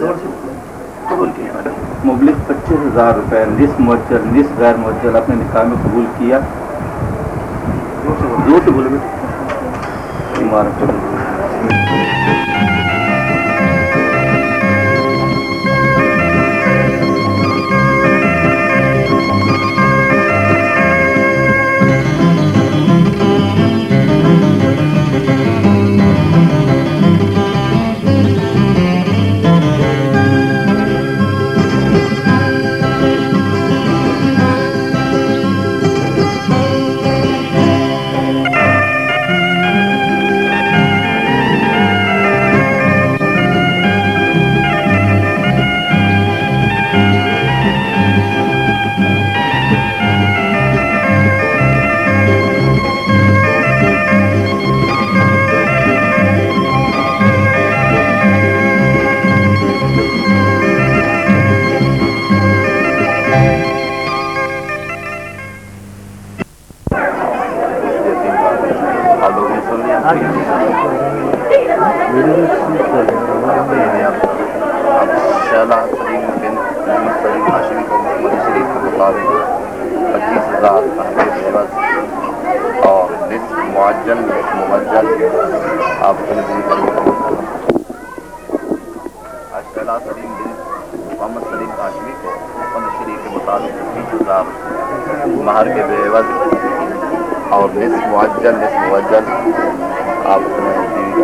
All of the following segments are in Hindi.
कबूल किया मैडम। मुबलिक 25,000 रुपये निस मुअज्जल निस गैर मुअज्जल अपने निकाह में कबूल किया। जोर से बोले इमारत महर के बेवज और निस मुअज्जल आप अपने बीवी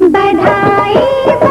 बधाई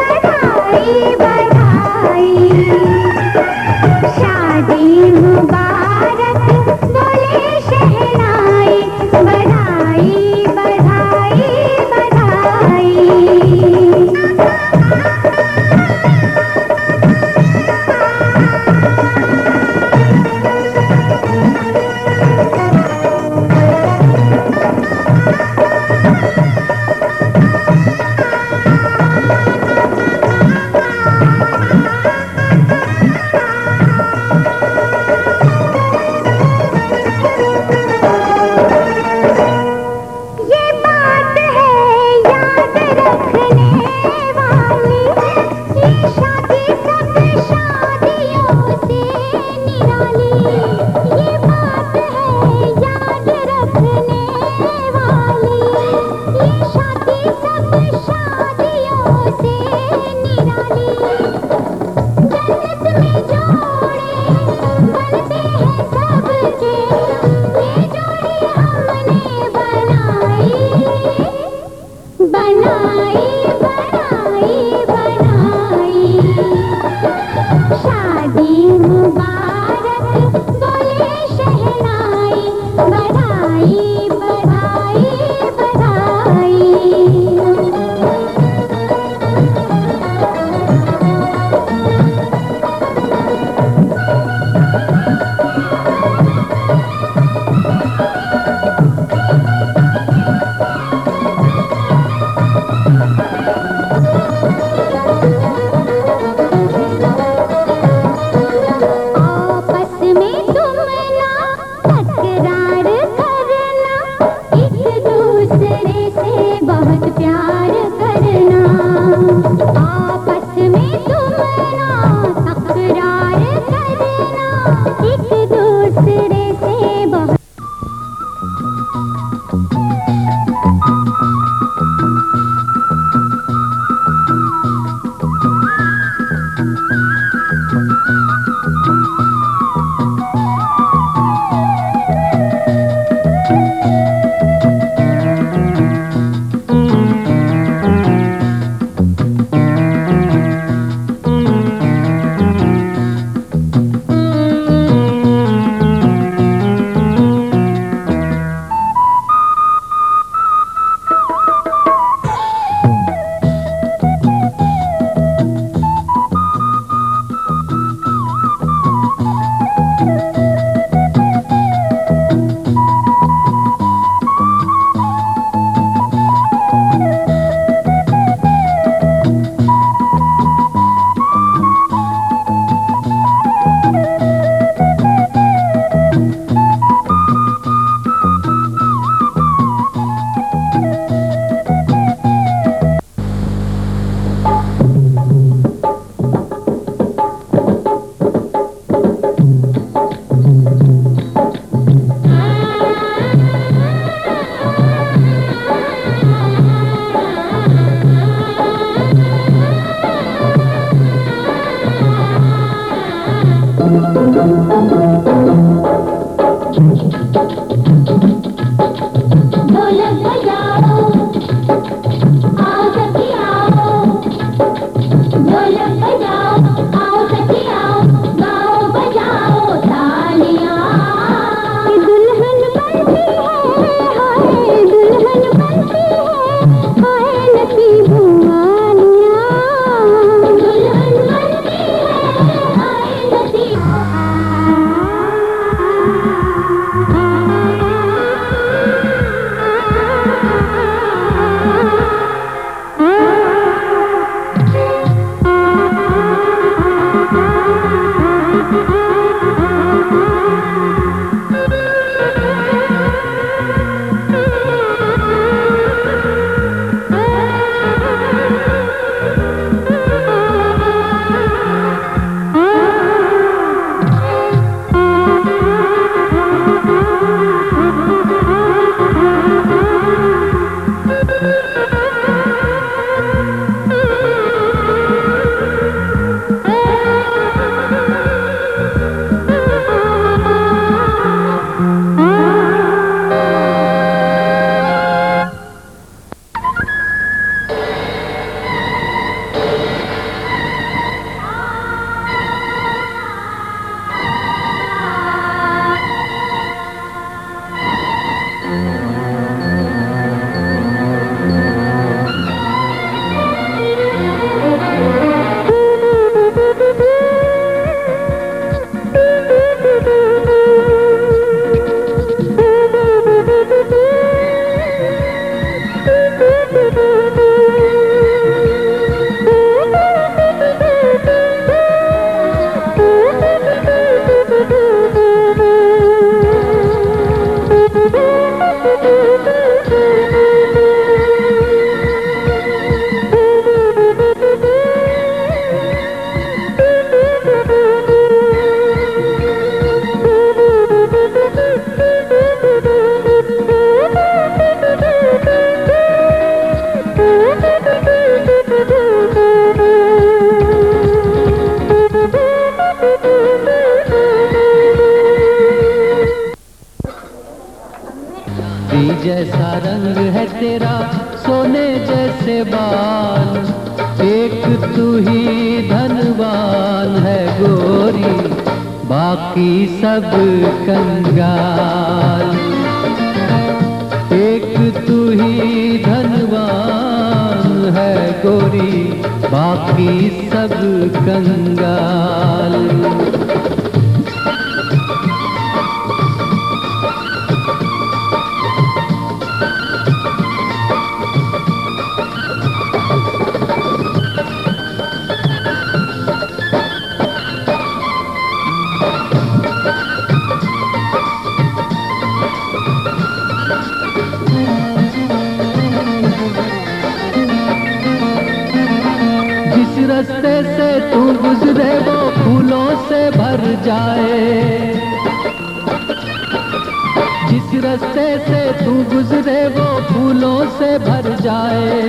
चांदी जैसा रंग है तेरा, सोने जैसे बाल, एक तू ही धनवान है गोरी, बाकी सब कंगाल। एक तू ही धनवान है गोरी, बाकी सब कंगाल। रास्ते से तू गुजरे वो फूलों से भर जाए, जिस रास्ते से तू गुजरे वो फूलों से भर जाए।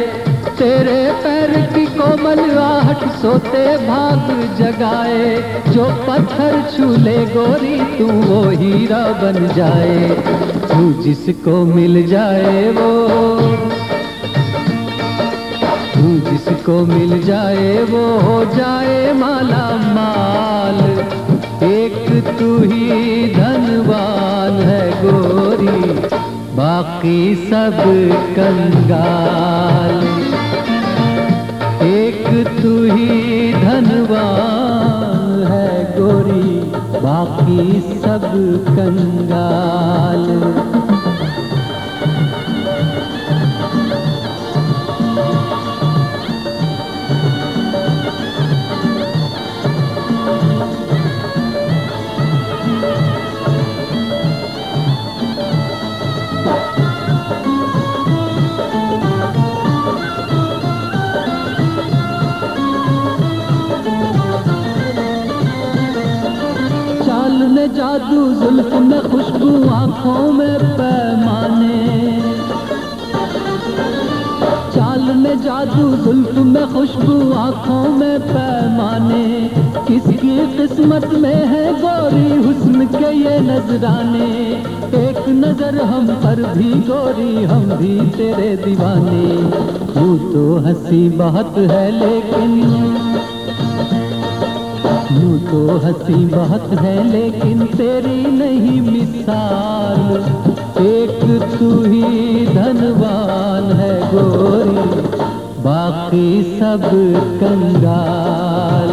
तेरे पैर की कोमल आहट सोते भाग जगाए, जो पत्थर छूले गोरी तू वो हीरा बन जाए। तू जिसको मिल जाए वो, जिसको मिल जाए वो हो जाए माला माल। एक तू ही धनवान है गोरी, बाकी सब कंगाल। एक तू ही धनवान है गोरी, बाकी सब कंगाल। जादू जुल्फ में खुशबू आँखों में पैमाने, चाल में जादू जुल्फ में खुशबू आँखों में पैमाने। किसकी किस्मत में है गोरी हुस्न के ये नजराने, एक नजर हम पर भी गोरी हम भी तेरे दीवाने। यूं तो हंसी बहुत है लेकिन, यूं तो हंसी बहुत है लेकिन तेरी नहीं मिसाल। एक तू ही धनवान है गोरी, बाकी सब कंगाल।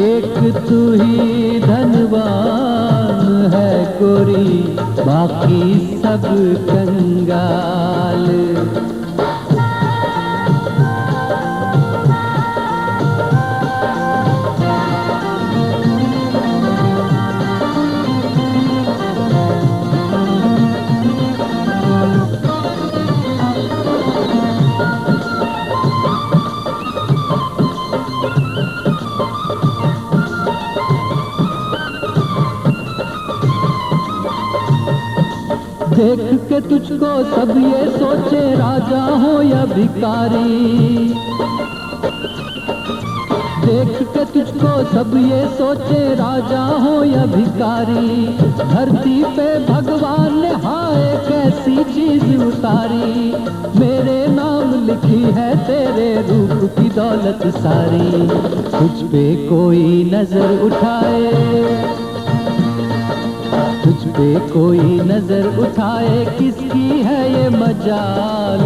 एक तू ही धनवान है गोरी, बाकी सब कंगाल। देख के तुझको सब ये सोचे राजा हो या भिखारी, देख के तुझको सब ये सोचे राजा हो या भिखारी। धरती पे भगवान ने हाय कैसी चीज उतारी, मेरे नाम लिखी है तेरे रूप की दौलत सारी। तुझ पे कोई नजर उठाए, तुझ पे कोई नजर उठाए किसकी है ये मजाल।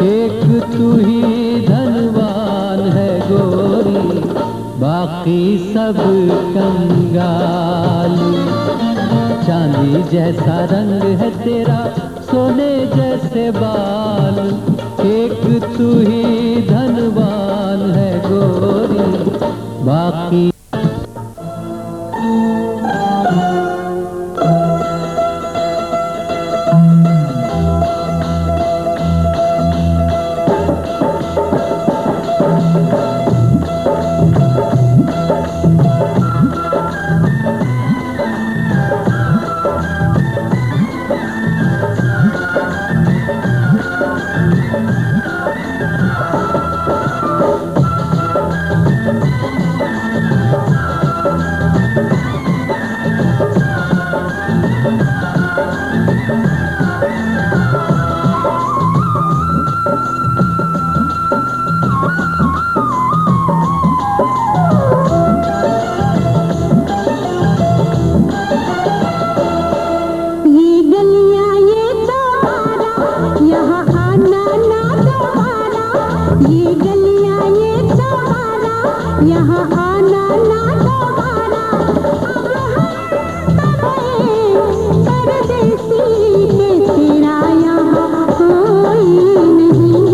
एक तू ही धनवान है गोरी, बाकी सब कंगाल। चांदी जैसा रंग है तेरा, सोने जैसे बाल। एक तू ही धनवान है गोरी, बाकी ये गलियां ये सहारा, यहाँ आना ना दोबारा। अब हम परदेसी के तेरा यहाँ कोई नहीं,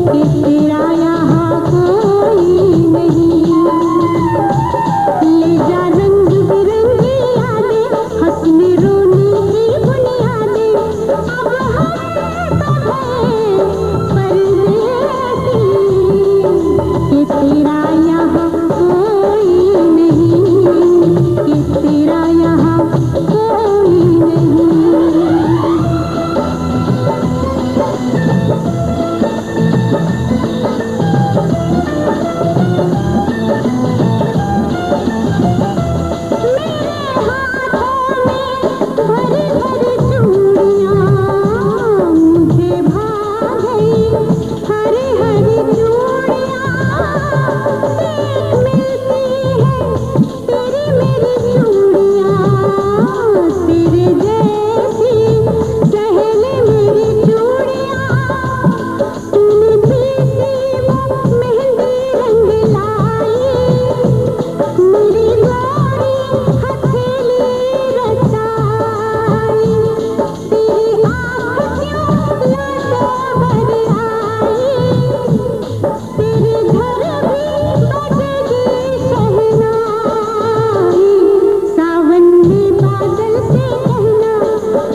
के तेरा यहाँ कोई नहीं। ले जा रंग बिरंगी यादें, हंसने रोने की बुनियादें। अब हम परदेसी के तेरा यहाँ कोई नहीं, के तेरा यहाँ कोई नहीं। भरी भरी चूड़ियां मुझे भा गई, हरी हरी चूड़ियां मिलती है तेरी मेरी चूड़ियां, तेरे जैसी सहेली मेरी चूड़ियां। तूने पीसी वो मेहंदी रंग लाई, मेरी गोरी हथेली रचाई। तेरी आँख क्यों लाडो भर आई, तेरे घर भी बजेगी शहनाई। सावन में बादल से कहना,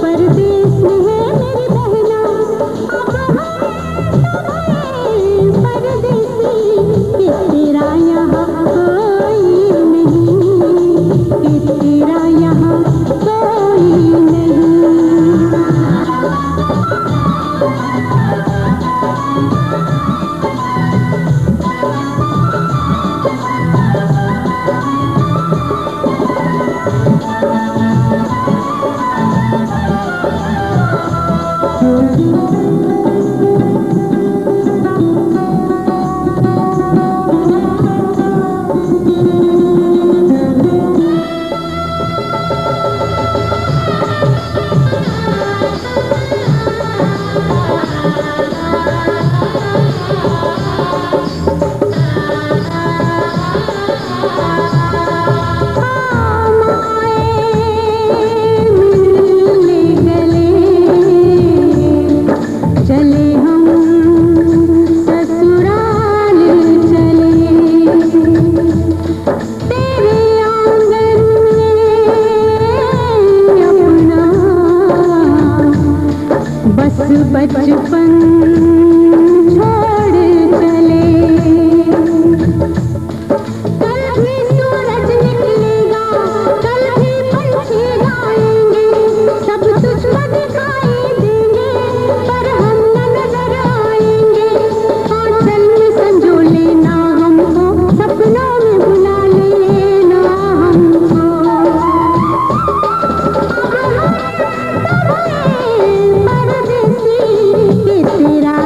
परदेस में है मेरी बहना। अब हम परदेसी के तेरा यहाँ कोई नहीं, के तेरा यहाँ कोई नहीं। चले हम ससुराल चले, तेरे आंगन में अपना बस बचपन छोड़ चले। कल भी सूरज निकलेगा, कल भी पंछी गाएंगे, सब तुझको दिखाई देंगे, पर हम न नजर आएंगे। आंचल में संजो लेना हमको, सपनों में बुला लेना हमको। परदेसी के तेरा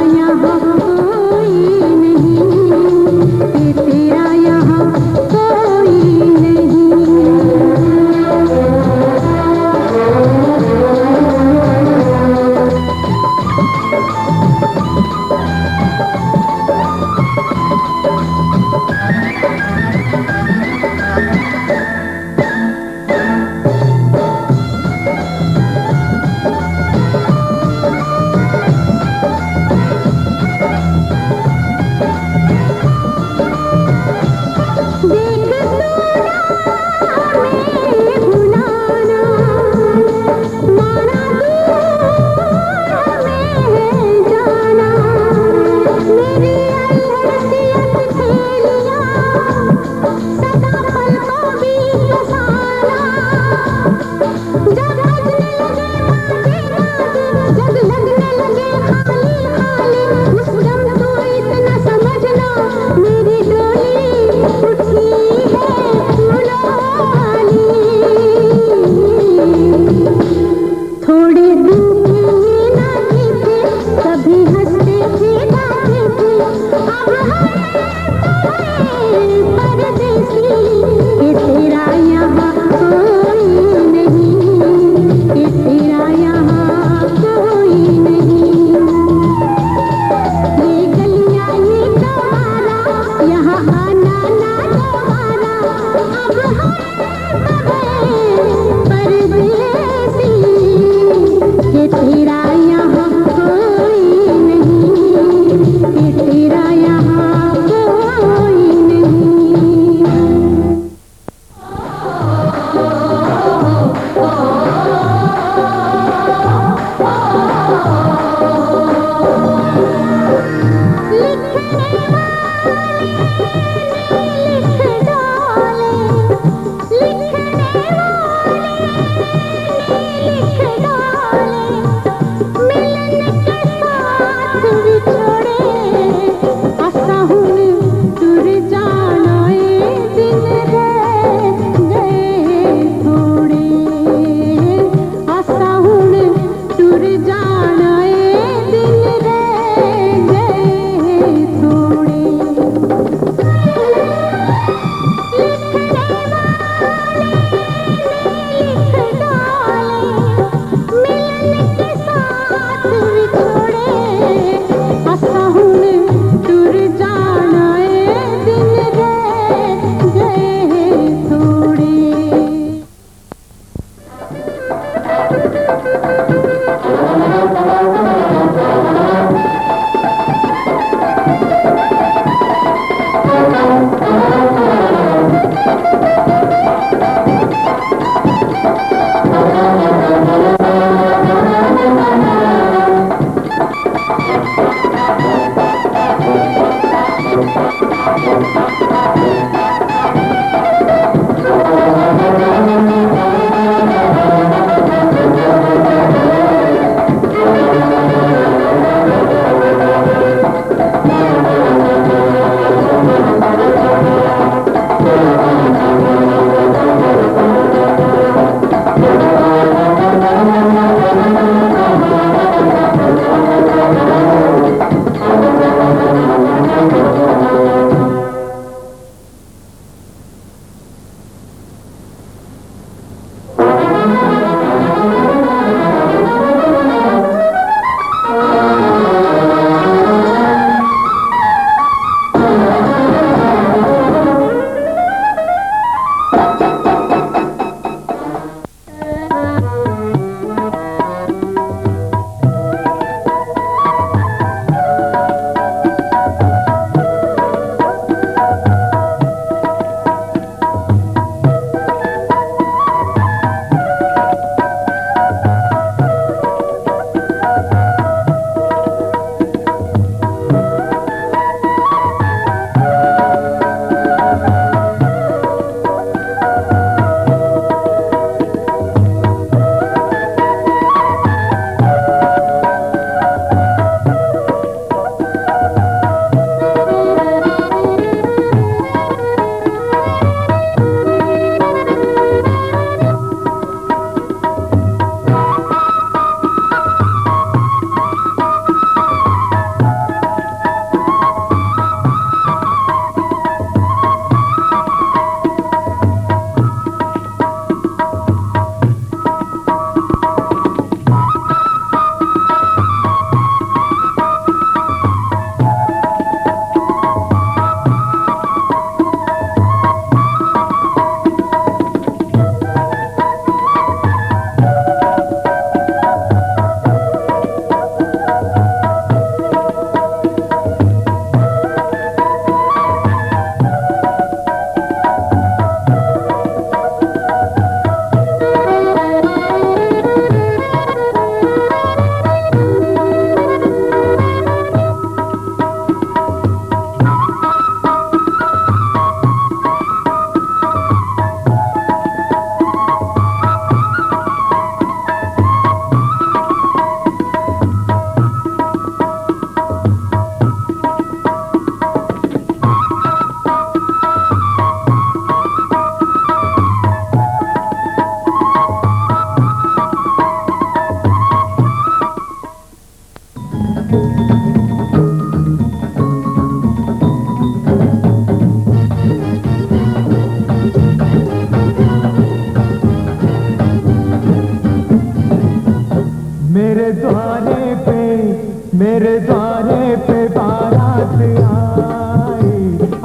मेरे द्वारे पे बारात आई,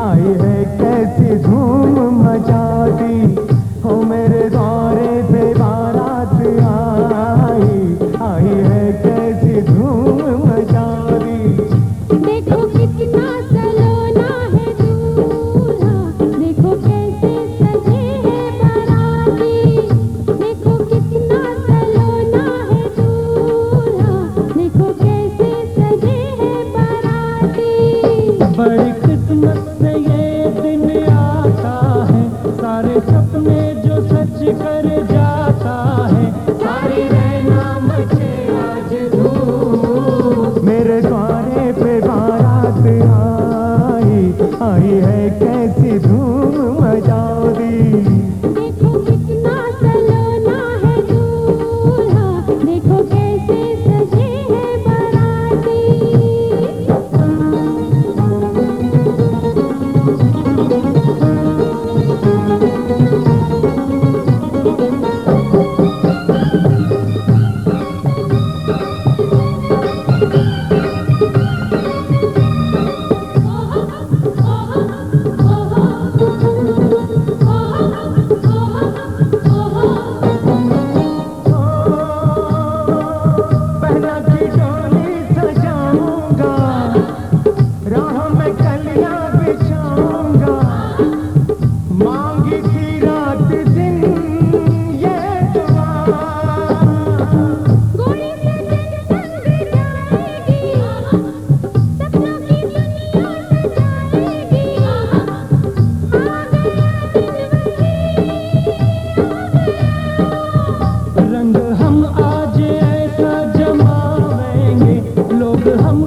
आई है कैसी धूम मचा दी। हो मेरे द्वारे पे बारात आई, आई है कैसी धूम मचा दी। देखो कितना सलोना है दूल्हा, देखो कैसे सजे हैं बाराती। देखो कितना सलोना है दूल्हा, देखो कैसे सजे हैं बाराती। बड़ी किस्मत से ये दिन आता है, सारे सपने जो सच कर जाता है। सारी रहना मचे आज धूम, मेरे द्वारे पे बारात आई, आई है कैसी धूम मचा दी। देखो कितना सलोना है दूल्हा, देखो कैसे सजे हैं बाराती। अब हम